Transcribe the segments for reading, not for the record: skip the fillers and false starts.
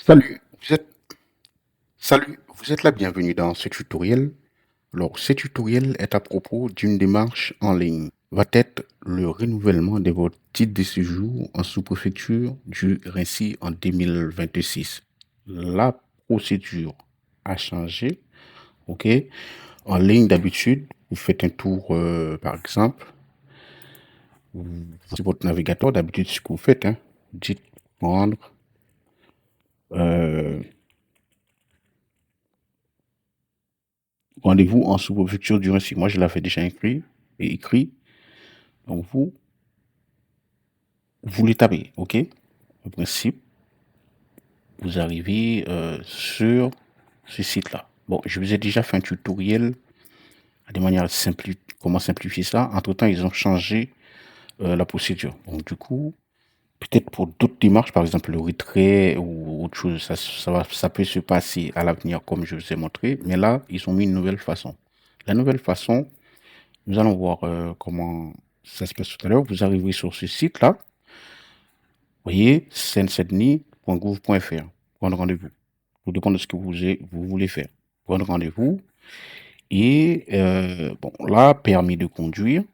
Salut, vous êtes la bienvenue dans ce tutoriel. Alors, ce tutoriel est à propos d'une démarche en ligne. Va être le renouvellement de votre titre de séjour en sous-préfecture du Rincy en 2026. La procédure a changé, ok? En ligne, d'habitude, vous faites un tour, par exemple, sur votre navigateur, d'habitude, ce que vous faites, hein, dites prendre, euh, rendez-vous en sous-préfecture du Rincy. Moi, je l'avais déjà écrit. Donc, vous les tapez, ok? En principe, vous arrivez sur ce site-là. Bon, je vous ai déjà fait un tutoriel de manière simple, comment simplifier ça. Entre-temps, ils ont changé la procédure. Donc, du coup, peut-être pour d'autres démarches, par exemple le retrait ou autre chose, ça peut se passer à l'avenir comme je vous ai montré. Mais là, ils ont mis une nouvelle façon. La nouvelle façon, nous allons voir comment ça se passe tout à l'heure. Vous arrivez sur ce site-là. Vous voyez, seine-saint-denis.gouv.fr. Prendre rendez-vous. Tout dépend de ce que vous voulez faire. Prendre rendez-vous. Et bon, là, permis de conduire.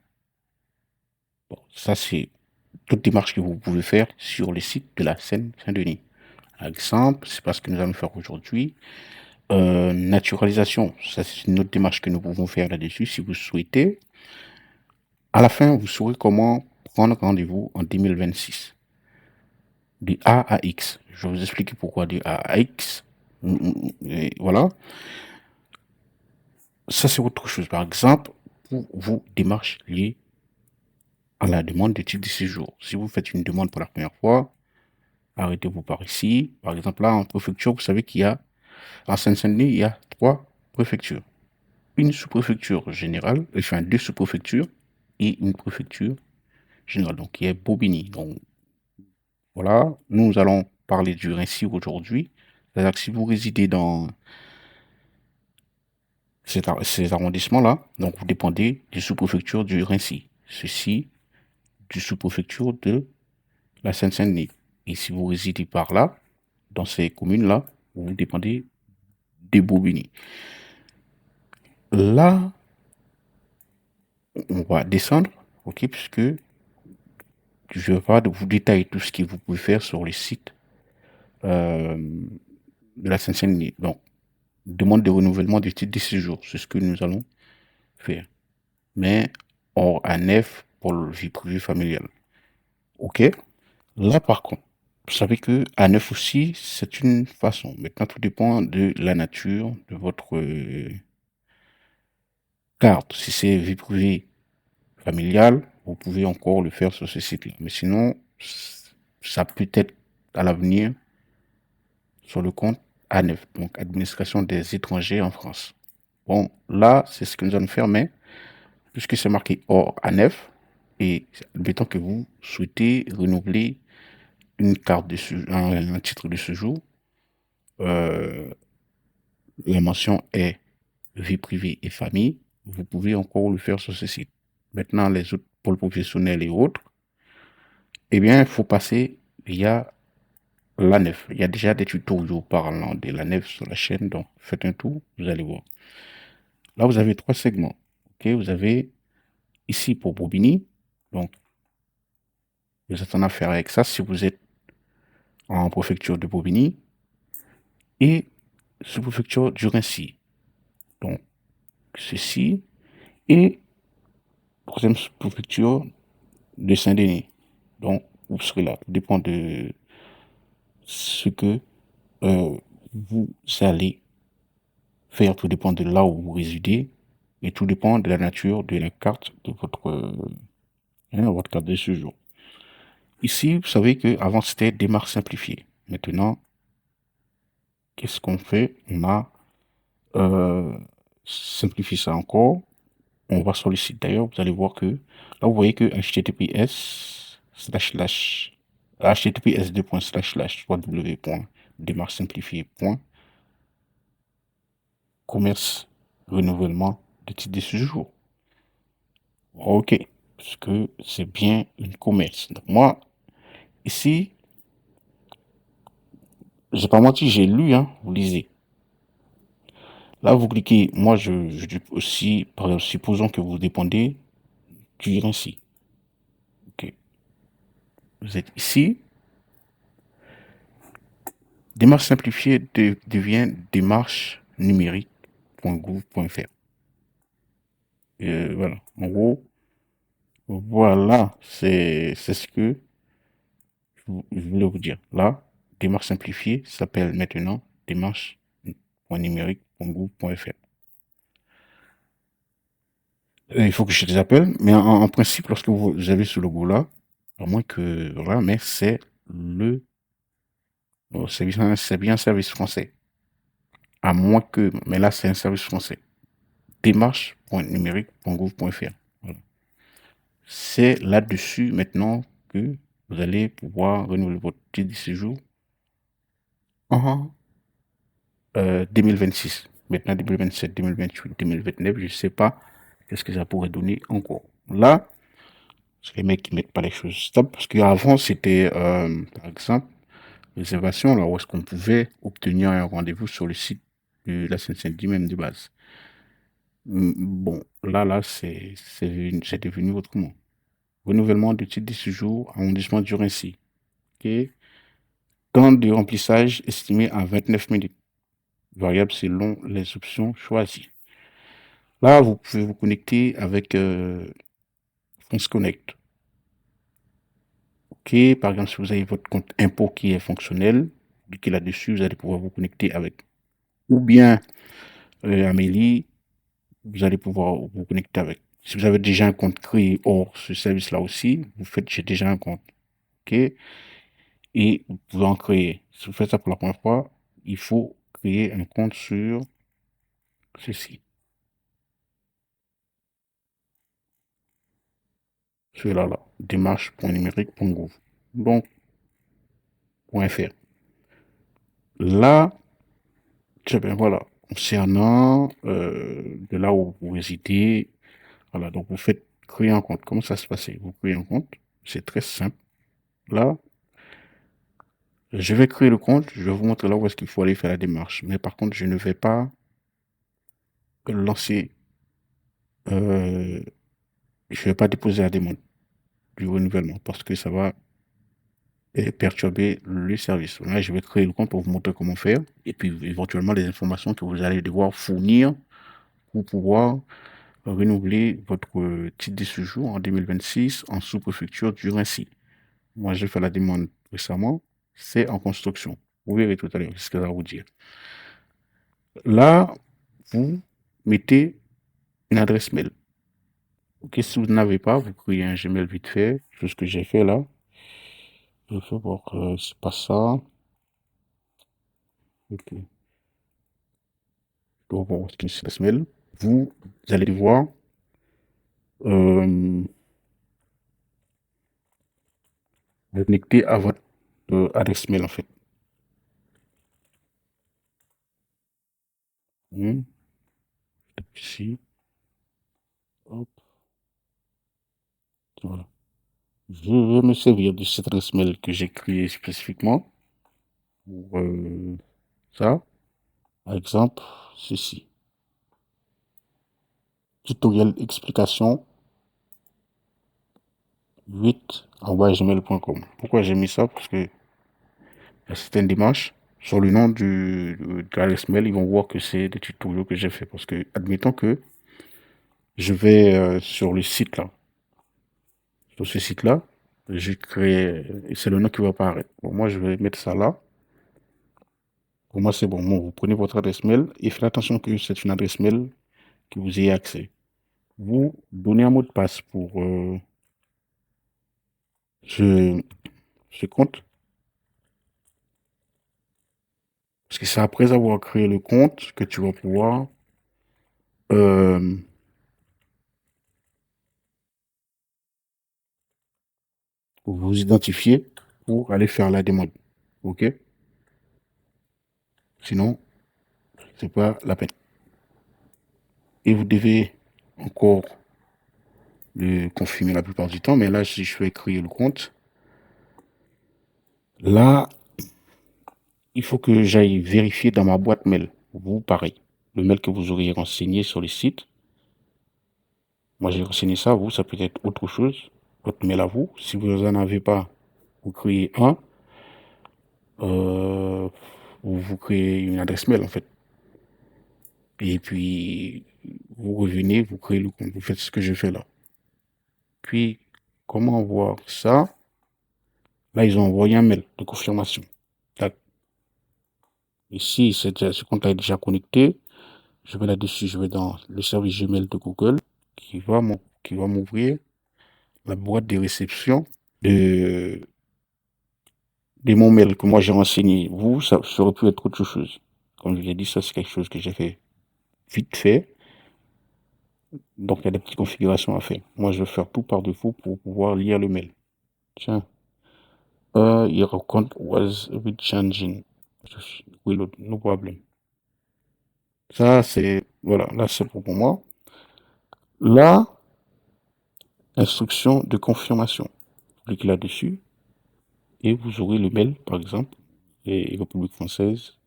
Bon, ça, c'est toute démarche que vous pouvez faire sur le site de la Seine-Saint-Denis. Exemple, c'est pas ce que nous allons faire aujourd'hui. Naturalisation, ça, c'est une autre démarche que nous pouvons faire là-dessus si vous souhaitez. À la fin, vous saurez comment prendre rendez-vous en 2026. De A à X. Je vais vous expliquer pourquoi de A à X. Et voilà. Ça, c'est autre chose. Par exemple, pour vos démarches liées à la demande de titre de séjour. Si vous faites une demande pour la première fois, arrêtez-vous par ici. Par exemple, là, en préfecture, vous savez qu'il y a, en Seine-Saint-Denis, il y a 3 préfectures. Une sous-préfecture générale, enfin 2 sous-préfectures et une préfecture générale, donc qui est Bobigny. Donc, voilà, nous allons parler du Rincy aujourd'hui. C'est-à-dire que si vous résidez dans ces arrondissements-là, donc vous dépendez du sous-préfecture du Rincy. Ceci du sous-préfecture de la Seine-Saint-Denis. Et si vous résidez par là, dans ces communes-là, vous dépendez des Bobigny. Là, on va descendre, ok, puisque je vais pas vous détailler tout ce que vous pouvez faire sur le site euh, de la Seine-Saint-Denis. Donc, demande de renouvellement du titre de séjour, c'est ce que nous allons faire. Mais hors ANF pour le vie privée familiale. Ok? Là, par contre, vous savez que A9 aussi, c'est une façon. Maintenant, tout dépend de la nature de votre carte. Si c'est vie privée familiale, vous pouvez encore le faire sur ce site-là. Mais sinon, ça peut être à l'avenir sur le compte A9, donc Administration des étrangers en France. Bon, là, c'est ce que nous allons faire, mais puisque c'est marqué hors A9, et admettons que vous souhaitez renouveler une carte de un titre de séjour, euh, la mention est vie privée et famille, vous pouvez encore le faire sur ce site. Maintenant, les autres pôles professionnels et autres, eh bien, il faut passer via l'ANEF. Il y a déjà des tutoriaux parlant de l'ANEF sur la chaîne, donc faites un tour, vous allez voir. Là, vous avez 3 segments. Ok, vous avez ici pour Bobigny, donc vous êtes en affaire avec ça si vous êtes en préfecture de Bobigny et sous-préfecture du Rincy. Donc, ceci et troisième sous-préfecture de Saint-Denis. Donc, vous serez là. Tout dépend de ce que euh, vous allez faire. Tout dépend de là où vous résidez. Et tout dépend de la nature de la carte de votre carte de séjour. Ici, vous savez qu'avant, c'était démarche simplifiée. Maintenant, qu'est-ce qu'on fait? On a simplifié ça encore. On va sur le site. D'ailleurs, vous allez voir que là, vous voyez que https://www.démarchesimplifiée.commerce renouvellement de titre de séjour. Ok, parce que c'est bien une commerce. Donc moi, ici, j'ai pas menti, j'ai lu, hein, vous lisez. Là, vous cliquez, moi, je dis aussi, par exemple, supposons que vous dépendez du RSI. Ok. Vous êtes ici. Démarche simplifiée devient démarche numérique.gouv.fr. Voilà. En gros, voilà, c'est ce que je voulais vous dire. Là, démarche simplifiée s'appelle maintenant démarche.numérique.gouv.fr. Il faut que je les appelle, mais en principe, lorsque vous avez ce logo-là, à moins que, voilà, mais c'est le service, c'est bien un service français. À moins que, mais là, c'est un service français. Démarche.numérique.gouv.fr. Voilà. C'est là-dessus maintenant que vous allez pouvoir renouveler votre titre de séjour en 2026. Maintenant, 2027, 2028, 2029, je ne sais pas qu'est-ce que ça pourrait donner encore. Là, c'est les mecs qui mettent pas les choses stables, parce qu'avant, c'était, par exemple, réservation, là où est-ce qu'on pouvait obtenir un rendez-vous sur le site de la Seine-Saint-Denis même de base. Bon, là, c'est devenu autrement. Renouvellement de titre de séjour, arrondissement du Rincy. Ok. Temps de remplissage estimé à 29 minutes, variable selon les options choisies. Là, vous pouvez vous connecter avec France Connect. Ok, par exemple, si vous avez votre compte impôt qui est fonctionnel, cliquez là-dessus, vous allez pouvoir vous connecter avec. Ou bien Amélie, vous allez pouvoir vous connecter avec. Si vous avez déjà un compte créé hors ce service-là aussi, vous faites j'ai déjà un compte. Ok, et vous pouvez en créer. Si vous faites ça pour la première fois, il faut créer un compte sur ceci. Celui-là, là, démarche.numérique.gouv. Donc, .fr. Là, bien, voilà, concernant de là où vous résidez, voilà, donc vous faites créer un compte. Comment ça se passe? Vous créez un compte, c'est très simple. Là, je vais créer le compte, je vais vous montrer là où est-ce qu'il faut aller faire la démarche. Mais par contre, je ne vais pas lancer, je ne vais pas déposer la demande du renouvellement parce que ça va perturber le service. Là, je vais créer le compte pour vous montrer comment faire et puis éventuellement les informations que vous allez devoir fournir pour pouvoir renouveler votre titre de séjour en 2026 en sous-préfecture du Rincy. Moi, j'ai fait la demande récemment, c'est en construction. Vous verrez tout à l'heure ce que ça va vous dire. Là, vous mettez une adresse mail. Ok, si vous n'avez pas, vous créez un Gmail vite fait, chose que j'ai fait là. Je vais voir que c'est pas ça. Ok. Je dois voir ce que c'est l'adresse mail. Vous allez devoir vous connecter à votre adresse mail en fait. Ici, hop, voilà. Je vais me servir de cette adresse mail que j'ai créée spécifiquement pour ça. Par exemple, ceci. Tutoriel explication 8@gmail.com. Pourquoi j'ai mis ça? Parce que c'est une démarche. Sur le nom de l'adresse mail, ils vont voir que c'est des tutoriels que j'ai fait. Parce que, admettons que je vais sur le site là. Sur ce site-là, j'ai créé, c'est le nom qui va apparaître. Bon, moi, je vais mettre ça là. Pour moi, c'est bon. Bon, vous prenez votre adresse mail et faites attention que c'est une adresse mail que vous ayez accès. Vous donnez un mot de passe pour ce, ce compte. Parce que c'est après avoir créé le compte que tu vas pouvoir euh, vous identifier pour aller faire la demande. OK? Sinon, c'est pas la peine. Et vous devez encore le confirmer la plupart du temps. Mais là, si je vais créer le compte, là, il faut que j'aille vérifier dans ma boîte mail. Vous, pareil. Le mail que vous auriez renseigné sur le site. Moi, j'ai renseigné ça. Vous, ça peut être autre chose. Votre mail à vous. Si vous n'en avez pas, vous créez un. Euh, vous créez une adresse mail, en fait. Et puis, vous revenez, vous créez le compte. Vous faites ce que je fais là. Puis, comment voir ça? Là, ils ont envoyé un mail de confirmation. Tac. Ici, ce compte-là est déjà connecté. Je vais là-dessus, je vais dans le service Gmail de Google qui va m'ouvrir la boîte de réception de, de mon mail que moi j'ai renseigné. Vous, ça aurait pu être autre chose. Comme je l'ai dit, ça c'est quelque chose que j'ai fait vite fait. Donc il y a des petites configurations à faire. Moi, je vais faire tout par défaut pour pouvoir lire le mail. Tiens. Your account was changing. Reload, no problem. Ça, c'est, voilà, là, c'est pour moi. Là, instruction de confirmation. Cliquez là-dessus et vous aurez le mail, par exemple, et République française,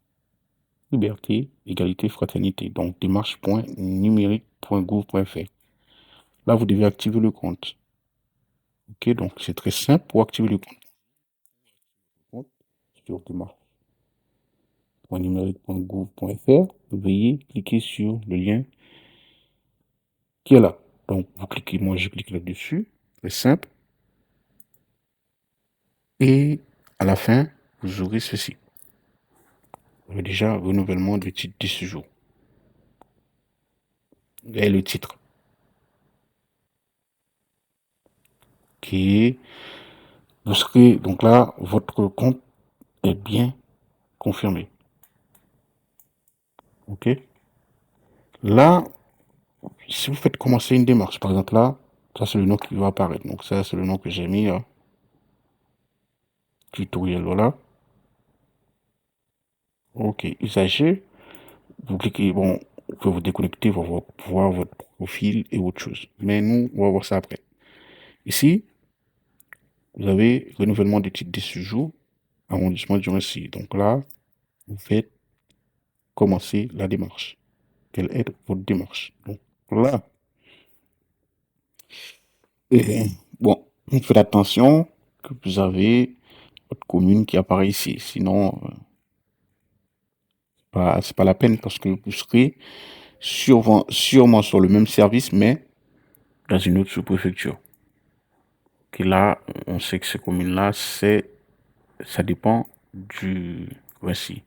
liberté, égalité, fraternité. Donc, démarche.numérique.gouv.fr. Là, vous devez activer le compte. Ok, donc c'est très simple pour activer le compte. Sur démarche.numérique.gouv.fr, veuillez cliquer sur le lien qui est là. Donc, vous cliquez, moi je clique là-dessus. C'est simple. Et à la fin, vous aurez ceci. Vous avez déjà renouvellement du titre de séjour. Et le titre. Qui est, vous serez, donc là, votre compte est bien confirmé. OK? Là, si vous faites commencer une démarche, par exemple là, ça c'est le nom qui va apparaître. Donc ça c'est le nom que j'ai mis là. Tutoriel, voilà. OK, usager. Vous cliquez, bon, vous pouvez vous déconnecter pour voir votre profil et autre chose. Mais nous, on va voir ça après. Ici, vous avez renouvellement du titre de séjour, arrondissement du Massy. Donc là, vous faites commencer la démarche. Quelle est votre démarche? Donc là, et, bon, faites attention que vous avez votre commune qui apparaît ici. Sinon, c'est pas la peine parce que vous serez sûrement sur le même service, mais dans une autre sous-préfecture. Et là, on sait que ces communes-là, ça dépend du récit.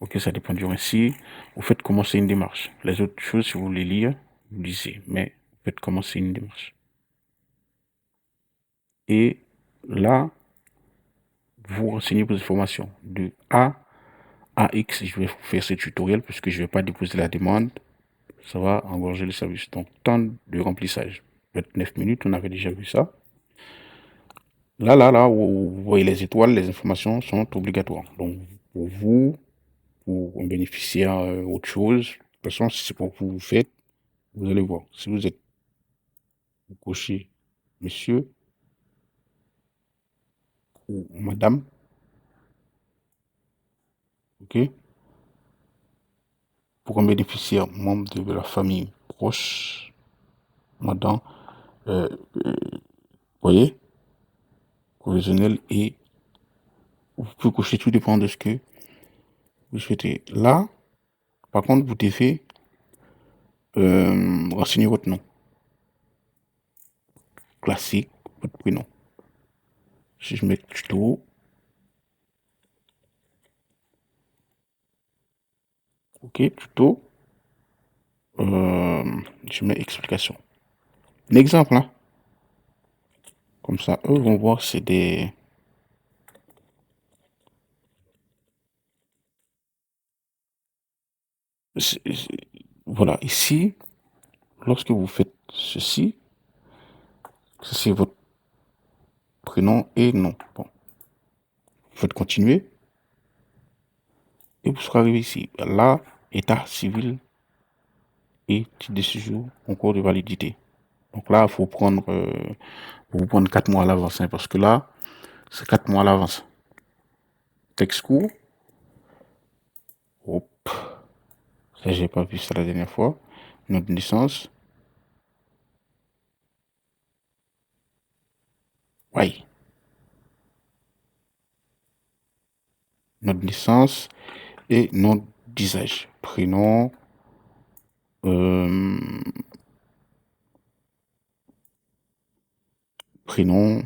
Ok, ça dépend du récit. Vous faites commencer une démarche. Les autres choses, si vous voulez lire, vous lisez. Mais vous faites commencer une démarche. Et là, vous renseignez vos informations. De A à X, je vais faire ce tutoriel puisque je ne vais pas déposer la demande. Ça va engorger le service. Donc, temps de remplissage. 29 minutes, on avait déjà vu ça. Là, vous voyez les étoiles, les informations sont obligatoires. Donc, pour vous, pour un bénéficiaire autre chose, de toute façon, si c'est pour vous, vous faites, vous allez voir. Si vous êtes coché monsieur ou madame, ok, pour un bénéficiaire membre de la famille proche, madame, euh, voyez, provisionnel et vous pouvez cocher, tout dépend de ce que vous souhaitez. Là, par contre, vous devez renseigner votre nom classique, votre prénom. Si je mets tuto, ok, tuto, je mets explication. Un exemple, hein. Comme ça, eux vont voir, c'est des... Voilà, ici, lorsque vous faites ceci, c'est votre prénom et nom. Bon, vous faites continuer et vous serez arrivé ici. Là, état civil et titre de séjour en cours de validité. Donc là, il faut prendre 4 mois à l'avance, hein, parce que là, c'est 4 mois à l'avance. texte court. Hop. Ça, j'ai pas vu ça la dernière fois. Nom de naissance. Oui. Nom de naissance et nom d'usage. Prénom. euh, Prénom,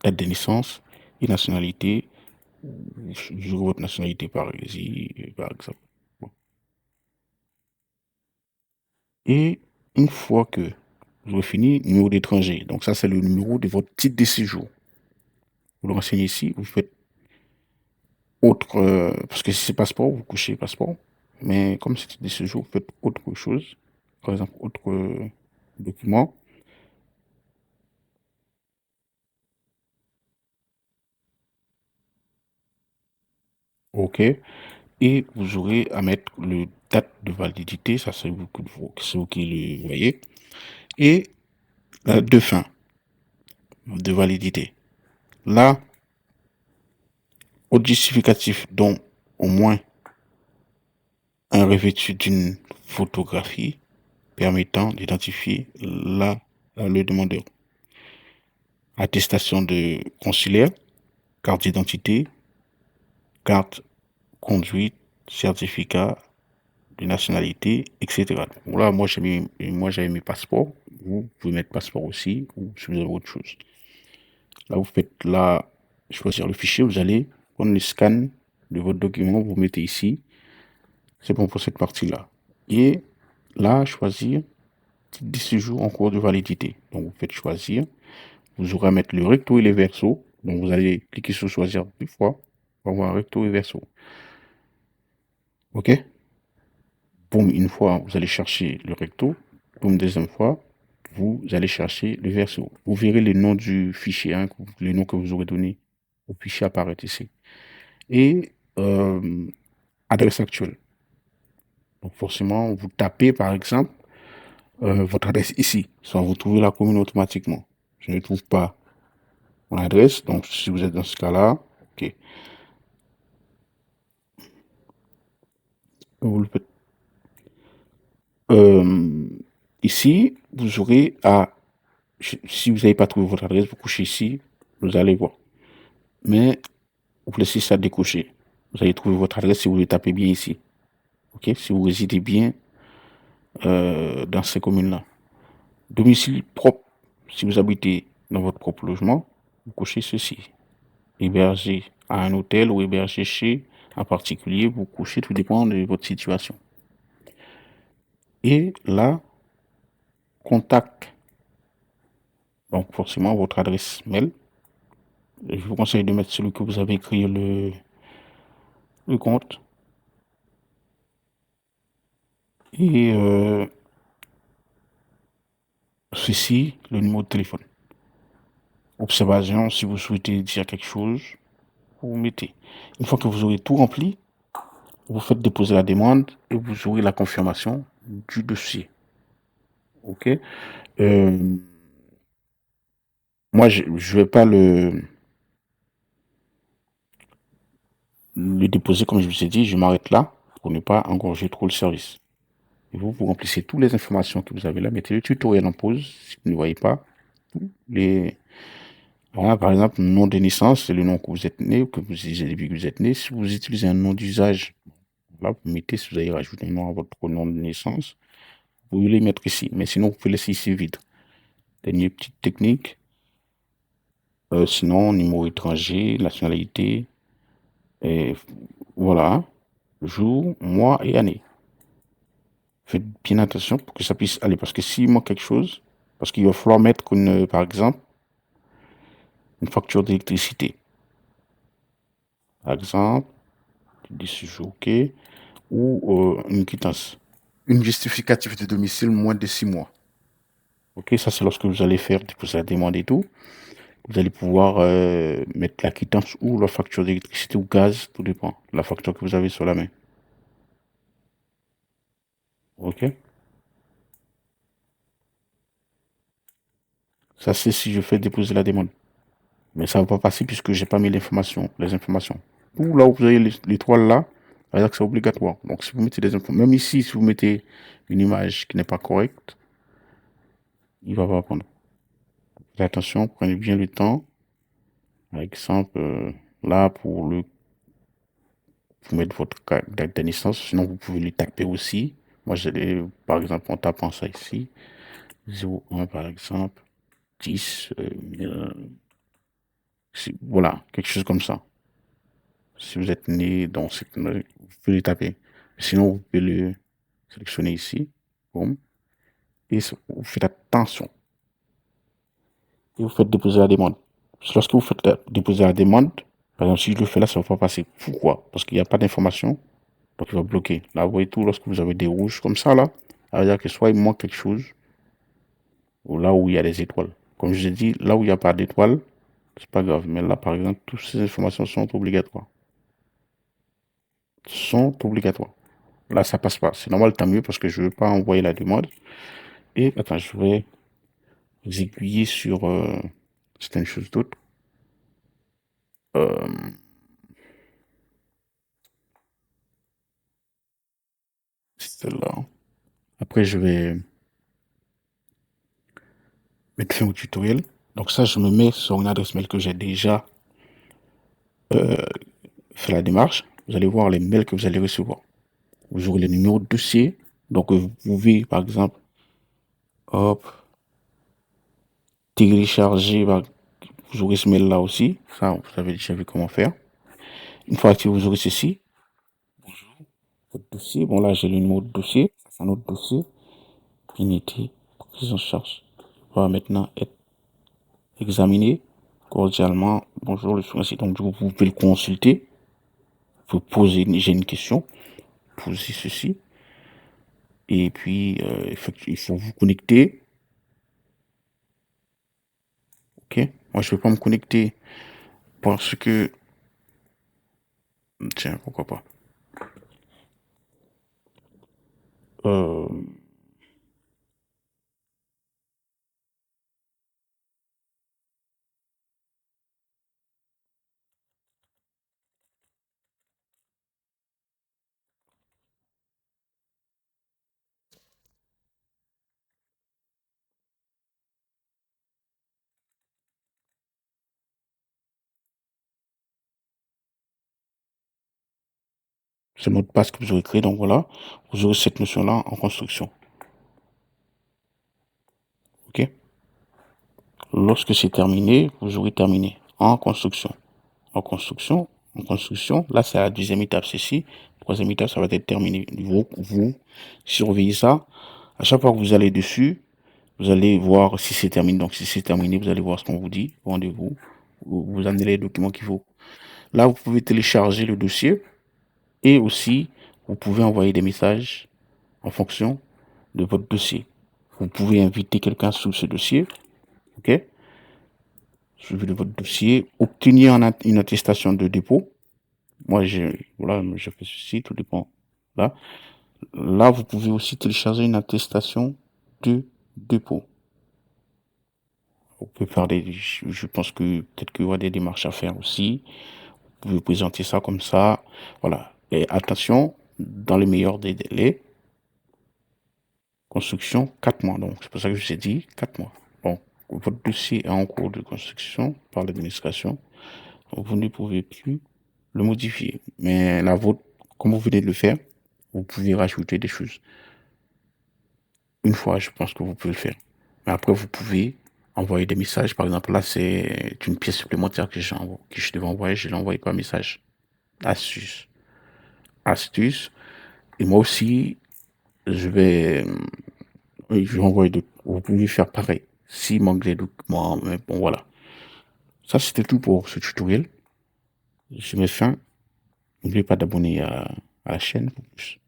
date de naissance et nationalité. Je votre nationalité par ici, par exemple. Bon. Et une fois que vous avez fini, numéro d'étranger. Donc ça, c'est le numéro de votre titre de séjour. Vous le renseignez ici, vous faites autre, parce que si c'est passeport, vous couchez passeport. Mais comme c'est titre de séjour, vous faites autre chose. Par exemple, autre document. OK. Et vous aurez à mettre le date de validité. Ça, c'est vous qui le voyez. Et de fin, de validité. Là, au justificatif dont au moins un revêtu d'une photographie permettant d'identifier le demandeur. Attestation de consulaire, carte d'identité, carte conduite, certificat de nationalité, etc. Voilà, j'avais mis passeport. Vous pouvez mettre passeport aussi, ou si vous avez autre chose. Là, vous faites là, choisir le fichier, vous allez prendre le scan de votre document, vous mettez ici. C'est bon pour cette partie-là. Et là, choisir titre de séjour en cours de validité. Donc, vous faites choisir. Vous aurez à mettre le recto et le verso. Donc, vous allez cliquer sur choisir deux fois pour avoir recto et verso. OK? Boum, une fois, vous allez chercher le recto. Boum, deuxième fois, vous allez chercher le verso. Vous verrez le nom du fichier, hein, le nom que vous aurez donné au fichier apparaît ici. Et adresse actuelle. Donc, forcément, vous tapez, par exemple, votre adresse ici. Soit vous trouvez la commune automatiquement. Je ne trouve pas mon adresse. Donc, si vous êtes dans ce cas-là, OK. Vous le faites. Ici, vous aurez à, si vous n'avez pas trouvé votre adresse, vous couchez ici, vous allez voir. Mais vous laissez ça décocher. Vous allez trouver votre adresse si vous le tapez bien ici. OK? Si vous résidez bien dans ces communes-là. Domicile propre. Si vous habitez dans votre propre logement, vous cochez ceci. Hébergé à un hôtel ou hébergé chez un particulier, vous couchez, tout dépend de votre situation. Et là, contact. Donc forcément, votre adresse mail. Je vous conseille de mettre celui que vous avez créé le compte. Et ceci, le numéro de téléphone. Observation, si vous souhaitez dire quelque chose, vous mettez. Une fois que vous aurez tout rempli, vous faites déposer la demande et vous aurez la confirmation du dossier. OK? Moi, je ne vais pas le déposer, comme je vous ai dit, je m'arrête là pour ne pas engorger trop le service. Et vous remplissez toutes les informations que vous avez là, mettez le tutoriel en pause si vous ne voyez pas. Voilà, par exemple, nom de naissance, c'est le nom que vous êtes né ou que vous utilisez depuis que vous êtes né. Si vous utilisez un nom d'usage, là, vous mettez, si vous avez rajouté un nom à votre nom de naissance, vous pouvez les mettre ici. Mais sinon, vous pouvez laisser ici vide. Dernière petite technique. Sinon, numéro étranger, nationalité, et voilà, jour, mois et année. Faites bien attention pour que ça puisse aller. Parce que s'il manque quelque chose, parce qu'il va falloir mettre, par exemple, une facture d'électricité. Par exemple, d'ici OK, ou une quittance. Une justificative de domicile moins de 6 mois. OK, ça c'est lorsque vous allez faire, déposer la demande et tout. Vous allez pouvoir mettre la quittance ou la facture d'électricité ou gaz, tout dépend. La facture que vous avez sur la main. OK. Ça c'est si je fais déposer la demande. Mais ça ne va pas passer puisque j'ai pas mis les informations. tout là où vous avez l'étoile là, ça veut dire que c'est obligatoire. Donc si vous mettez des infos, même ici, si vous mettez une image qui n'est pas correcte, il va pas prendre. Faites attention, prenez bien le temps. Par exemple, là, pour mettre votre date de naissance, sinon vous pouvez le taper aussi. Moi, par exemple, en tapant ça ici, 01 par exemple, 10, voilà, quelque chose comme ça. Si vous êtes né dans cette, vous pouvez le taper. Sinon, vous pouvez le sélectionner ici. Boum. Et vous faites attention. Et vous faites déposer la demande. Lorsque vous faites déposer la demande, par exemple, si je le fais là, ça ne va pas passer. Pourquoi? Parce qu'il n'y a pas d'information. Donc, il va bloquer. Là, vous voyez tout, lorsque vous avez des rouges comme ça, là, ça veut dire que soit il manque quelque chose, ou là où il y a des étoiles. Comme je l'ai dit, là où il n'y a pas d'étoiles, c'est pas grave. Mais là, par exemple, toutes ces informations sont obligatoires. Sont obligatoires. Là, ça passe pas. C'est normal, tant mieux, parce que je ne veux pas envoyer la demande. Et, attends, je vais vous aiguiller sur certaines choses d'autres. C'est celle-là. Après, je vais mettre fin au tutoriel. Donc ça, je me mets sur une adresse mail que j'ai déjà fait la démarche. Vous allez voir les mails que vous allez recevoir. Vous aurez le numéro de dossier. Donc vous pouvez, par exemple, hop, télécharger. Vous aurez ce mail-là aussi. Ça, vous avez déjà vu comment faire. Une fois que vous aurez ceci, votre dossier. Bon, là, j'ai le numéro de dossier. C'est un autre dossier. Unité, prise en charge. Va maintenant être examiné cordialement. Bonjour, le soin. Donc, vous pouvez le consulter. Vous poser, j'ai une question. Posez ceci. Et puis, il faut vous connecter. OK? Moi, je ne vais pas me connecter parce que, tiens, pourquoi pas. Euh, ce mot de passe que vous aurez créé. Donc voilà, vous aurez cette notion-là en construction. OK? Lorsque c'est terminé, vous aurez terminé en construction. En construction, en construction. Là, c'est la deuxième étape, ceci. Troisième étape, ça va être terminé. Vous surveillez ça. À chaque fois que vous allez dessus, vous allez voir si c'est terminé. Donc, si c'est terminé, vous allez voir ce qu'on vous dit. Rendez-vous. Vous amenez les documents qu'il faut. Là, vous pouvez télécharger le dossier et aussi, vous pouvez envoyer des messages en fonction de votre dossier. Vous pouvez inviter quelqu'un sur ce dossier. OK? Suivi de votre dossier. Obtenir une attestation de dépôt. Moi, voilà, je fais ceci, tout dépend. Là, vous pouvez aussi télécharger une attestation de dépôt. Vous pouvez faire je pense que peut-être qu'il y aura des démarches à faire aussi. Vous pouvez présenter ça comme ça. Voilà. Et attention, dans le meilleur des délais, construction 4 mois. Donc, c'est pour ça que je vous ai dit 4 mois. Donc, votre dossier est en cours de construction par l'administration. Vous ne pouvez plus le modifier. Mais la vôtre, comme vous venez de le faire, vous pouvez rajouter des choses. Une fois, je pense que vous pouvez le faire. Mais après, vous pouvez envoyer des messages. Par exemple, là, c'est une pièce supplémentaire que je devais envoyer. Je l'ai envoyé par message. Astuce. Astuce. Et moi aussi, je vais envoyer d'autres. Vous pouvez faire pareil. S'il manque des documents, mais bon, voilà. Ça, c'était tout pour ce tutoriel. Je mets fin. N'oubliez pas d'abonner à la chaîne pour plus.